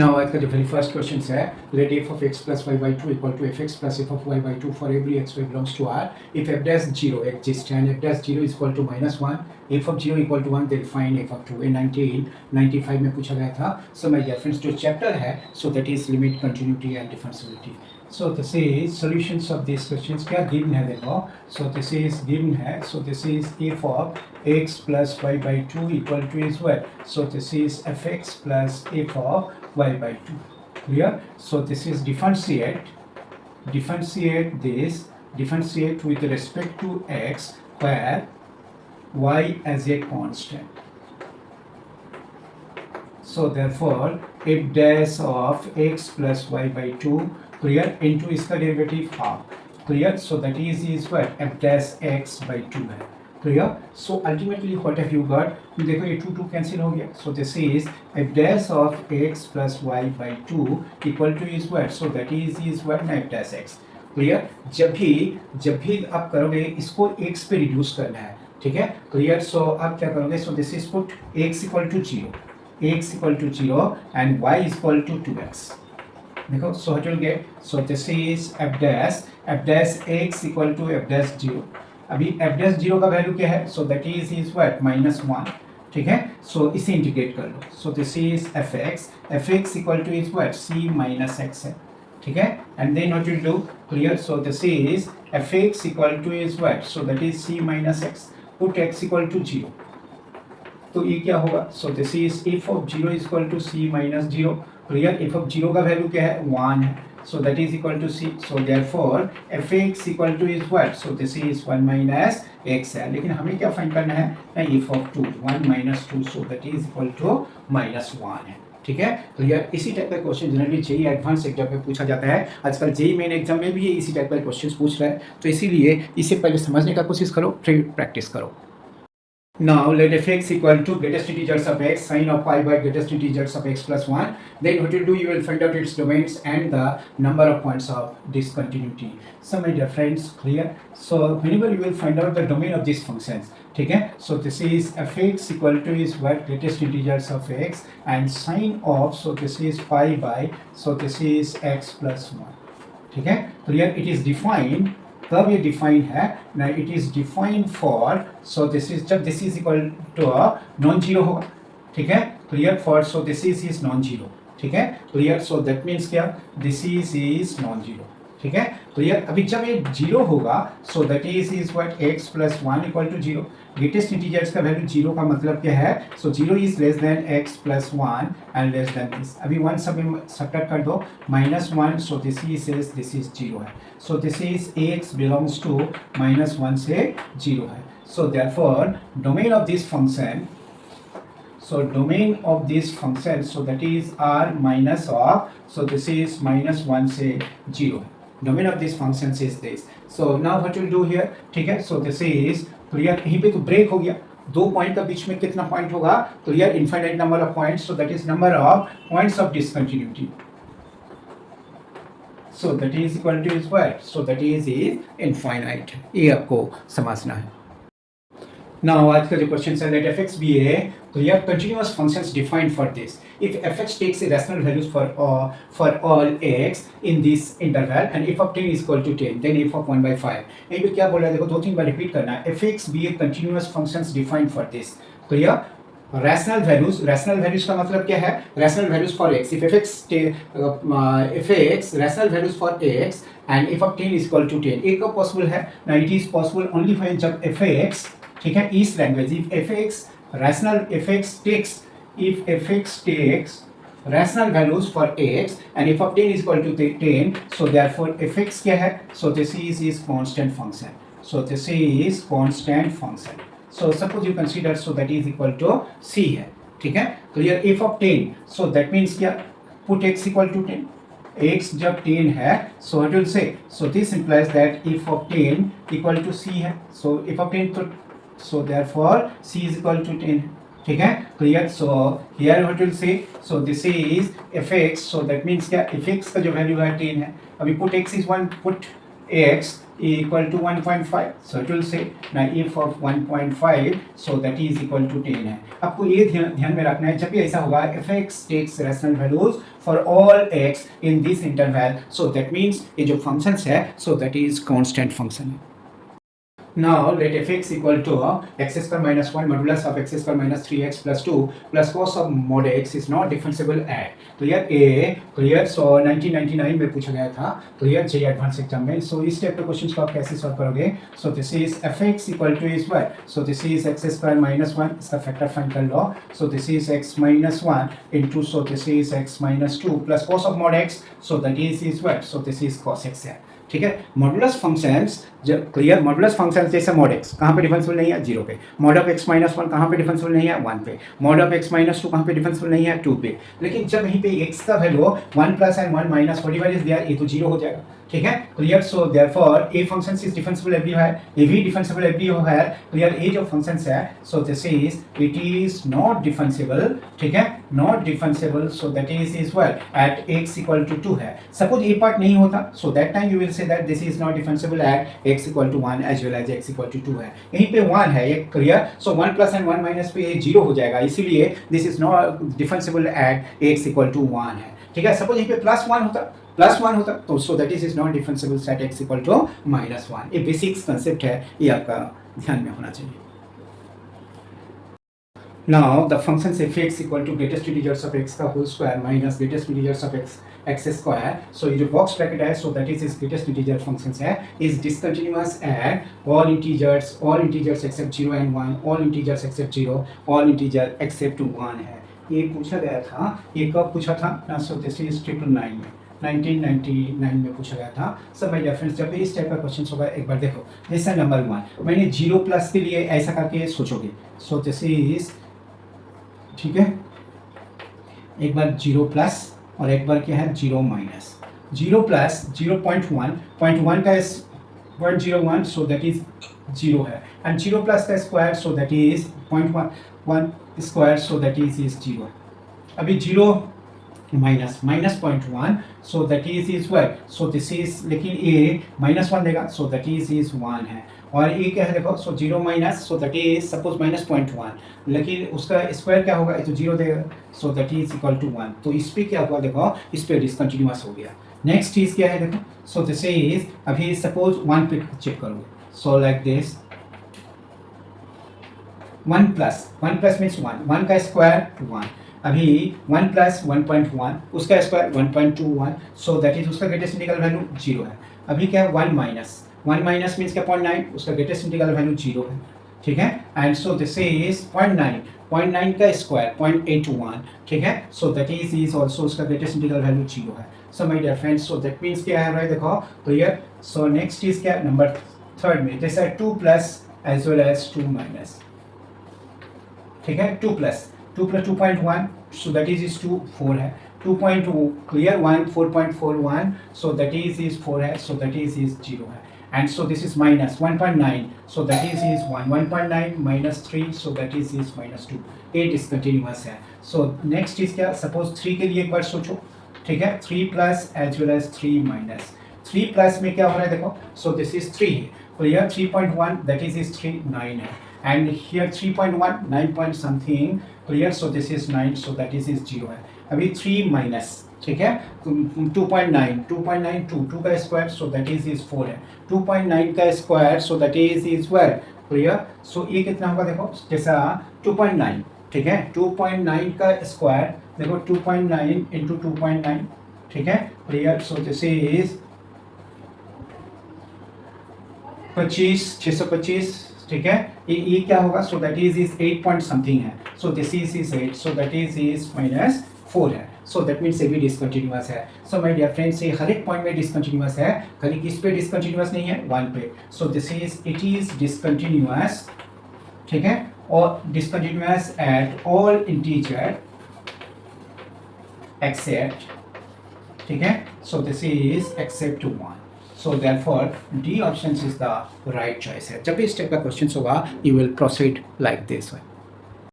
Now आज का जो वेरी फर्स्ट क्वेश्चन है, late f of x plus y by 2 equal to fx plus f of y by 2 for every x y belongs to R. If f dash 0 exists and f dash 0 is equal to -1, f of 0 equal to 1, then find f of 2. In 1995 में पूछा गया था. So my reference जो chapter है, so that is limit, continuity and differentiability. So this is solutions of these questions. क्या given है देखो. So this is given है. So this is f of x plus y by 2 equal to is what? So this is fx plus f of y by 2. Clear? So this is differentiate with respect to x where y as a constant. So therefore f dash of x plus y by 2, clear, into इसका derivative half, clear. So that is what f dash x by 2 है, clear. So ultimately what have you got? देखो ये 2 cancel हो गया. So this is f dash of x plus y by 2 equal to is what? So that is what f dash x, clear. जब भी आप करोगे इसको x पे रिड्यूस करना है, ठीक है, clear. So आप क्या करोगे? So this is put x equal to 0 and y is equal to 2x. देखो, so what you'll get? So this is f dash x equal to f dash 0. अभी f dash 0 का value क्या है? So that is what? -1. ठीक है, so इसे integrate कर लो. So this is fx equal to is what? c minus x है, ठीक है. And then what you'll do? Clear. So this is fx equal to is what? So that is c minus x. Put x equal to 0. तो ये क्या होगा? So this is f of 0 is equal to c minus 0. Clear. f of 0 का value क्या है? 1 है. So that is equal to c. So therefore fx equal to is what? So this is 1 minus x है. लेकिन हमें क्या find करना है? f of 2 1 minus 2, so that is equal to -1 है, ठीक है. क्लियर. इसी टाइप का question generally JEE advance exam में पूछा जाता है. आजकल जेईई मेन एग्जाम में भी ये इसी टाइप का क्वेश्चन पूछ रहा है, तो इसीलिए इसे पहले समझने का कोशिश करो, फिर प्रैक्टिस करो. Now let fx equal to greatest integers of x sine of pi by greatest integers of x plus 1. Then what you do, you will find out its domains and the number of points of discontinuity. So my dear friends, clear. So whenever you will find out the domain of these functions, ठीक है. So this is fx equal to is what? Greatest integers of x and sine of, so this is pi by, so this is x plus 1, ठीक है. Clear. It is defined, कब ये define है ना? It is defined for, so this is जब this is equal to non zero होगा, ठीक है. Clear. For so this is non zero, ठीक है. क्लियर. सो दैट मीन्स क्या? दिस इज नॉन जीरो, ठीक है. क्लियर. अभी जब ये जीरो होगा, so that is what? x plus 1 equal to zero. Greatest integers का वैल्यू जीरो का मतलब क्या है? So zero is less than x plus 1 and less than this. अभी 1 सब में सब्ट्रैक्ट कर दो, -1, सो दिस इज जीरो है. So this is x belongs to -1 से जीरो है. So therefore domain of this function, so domain of this function, so that is r minus of, so this is -1 से 0. domain of this function is this. so now what we'll do here, ठीक है. so this is clear. यहीं पे तो break हो गया, दो point का बीच में कितना पॉइंट होगा? Clear. Infinite number of points, so that is number of points of discontinuity. so that is equal to is what? so that is infinite. ये आपको समझना है. Now आज का जो क्वेश्चन है, let fx be a clear continuous functions defined for this. If fx takes a rational values for all x in this interval and f of 10 is equal to 10, then f of 1 by 5. यहीं पे क्या बोल रहा है? देखो दो तीन बार repeat करना है. fx be a continuous functions defined for this. Clear? Rational values का मतलब क्या है? Rational values for x. if fx rational values for x and f of 10 is equal to 10. एक कब पॉसिबल है ना? It is possible only when जब fx, ठीक है, इस language, if fx takes rational values for x and f of 10 is equal to 10, so therefore fx क्या है? so this is constant function. so this is constant function. so suppose you consider, so that is equal to c है, ठीक है. clear. f of 10, so that means क्या? put x equal to 10. x जब 10 है, so what will say? so this implies that f of 10 equal to c है. so f of 10 तो, so therefore c is equal to 10, ठीक है. clear. so here what will say? so this is fx, so that means क्या? fx का जो value है 10 है. अभी put x is 1, put x equal to 1.5, so it will say now if of 1.5 so that is equal to 10 है। आपको ये ध्यान में रखना है जब भी ऐसा होगा fx takes rational values for all x in this interval, so that means ये जो functions है so that is constant function है। Now let fx equal to x square minus 1 modulus of x square minus 3x plus 2 plus cos of mod x is not differentiable at clear a clear। so 1999 में पूछा गया था clear जे advance exam में। so इस type के questions को आप कैसे सॉल्व करोगे। so this is fx equal to is what, so this is x square minus 1 इसका फैक्टर फाइंड कर लो। so this is x minus 1 into so this is x minus 2 plus cos of mod x, so that is what, so this is cos x है। ठीक है, modulus functions जब clear, modulus functions जैसे mod x कहाँ पे differential नहीं है, 0 पे। मॉड ऑफ एक्स माइनस 1 कहाँ पे डिफरेंशियल नहीं है, 1 पे। मॉड ऑफ एक्स माइनस 2 कहाँ पे डिफरेंशियल नहीं है, 2 पे। लेकिन जब यहीं पे एक्स का value 1 plus and 1 minus whatever is there, ये तो 0 हो जाएगा। ठीक है, clear. So therefore a function is differential everywhere, a भी डिफरेंशियल एवरीवेयर। क्लियर, ए जो फंक्शंस है so this is it is not differentiable. ठीक है, not differentiable, so that is well at x equal to 2 है। Suppose a part नहीं होता so that time you will say that this is not differentiable at x equal to 1 as well as x equal to 2 है। यहीं पे 1 है, ये clear. So 1 plus and 1 minus पे 0 हो जाएगा, इसीलिए this is not differentiable at x equal to 1 है। ठीक है, सपोज यहीं पे प्लस 1 होता तो so that is not differentiable at x equal to -1। ये बेसिक्स कंसेप्ट है, ये आपका ध्यान में होना चाहिए। Now the functions fx equal to greatest integers of x का whole square minus greatest integers of x square, so ये जो box bracket है so that is its greatest integer functions है is discontinuous at all integers except 0 and 1, all integers except 0, all integer except 1 है। ये पूछा गया था, ये कब पूछा था ना, so this is 999 में 1999 में पूछा गया था। सब माय डियर फ्रेंड्स, जब भी इस टाइप का क्वेश्चन होगा एक बार देखो, जैसा नंबर 1 मैंने 0 प्लस के लिए ऐसा करके सोचोगे, सो दिस इज, ठीक है, एक बार 0 प्लस और एक बार क्या है 0 माइनस। 0 प्लस 0.1 का 0.01 सो दैट इज 0 है, एंड 0 प्लस का square so that is 0.1 square so that is 0 है। अभी 0 minus -0.1 so that is well, so this is, लेकिन ए -1 देगा सो दैट इज 1 है, और ये क्या है देखो, सो 0 minus so that is suppose -0.1, लेकिन उसका स्क्वायर क्या होगा, ये तो 0 देगा so that is equal to 1। तो इस पे क्या हुआ देखो, इस पे डिसकंटिन्यूअस हो गया। नेक्स्ट चीज क्या है देखो, सो दिस इज, अभी सपोज 1 पे चेक करोगे, so like this 1 plus means 1 का स्क्वायर 1, अभी 1 प्लस 1.1 उसका स्क्वायर 1.21, सो दैट इज उसका ग्रेटेस्ट इंटीग्रल वैल्यू 0 है। अभी क्या है 1 माइनस मीन्स क्या 0.9, उसका ग्रेटेस्ट इंटीग्रल वैल्यू 0 है। ठीक है, एंड सो दिस इज 0.9 का स्क्वायर 0.81, ठीक है, सो दैट इज ऑल्सो उसका ग्रेटेस्ट इंटीग्रल वैल्यू 0 है। So my dear friends, so that means क्या है भाई देखो क्लियर। सो नेक्स्ट इज क्या, नंबर 3 में जैसा 2 plus as well as 2 minus, ठीक है, 2 प्लस 2.1 सो दैट इज 2 4 है, 2.2 क्लियर, 1 4.41 सो दैट इज 4 है, सो दैट इज 0 है, and so this is minus 1.9 so that is 1.9 minus 3 so that is -2। ये discontinuous है। सो नेक्स्ट इज क्या, suppose 3 के लिए एक बार सोचो, ठीक है, 3 plus as well as 3 minus. 3 plus में क्या हो रहा है देखो, सो दिस इज 3 है, तो यहाँ 3.1 दैट इज 3 9 है, and here 3.1 9 point something, clear, so this is 9 so that is 0 है। अभी 3 माइनस, ठीक है, 2.9 2 का स्क्वायर सो दैट इज 4 है, 2.9 का square so that is well clear. सो ये कितना होगा देखो, जैसा 2.9, ठीक है, 2.9 का स्क्वायर देखो 2.9 इंटू 2.9, ठीक है, क्लियर। सो दिस इज 625, ठीक है, ये क्या होगा, so that is 8 point something है, so this is 8 so that is -4 है, सो दैट मीन्स ये भी डिसकंटिन्यूअस है। सो माय डियर फ्रेंड्स, ये हर एक पॉइंट में डिसकंटिन्यूअस है, खाली किस पे डिसकंटिन्यूअस नहीं है, 1 पे। So this is it is discontinuous, ठीक है, और discontinuous at all integer except, ठीक है, so this is except 1। So therefore D options is the right choice है। जब भी इस टाइप का क्वेश्चन होगा you will proceed like this way।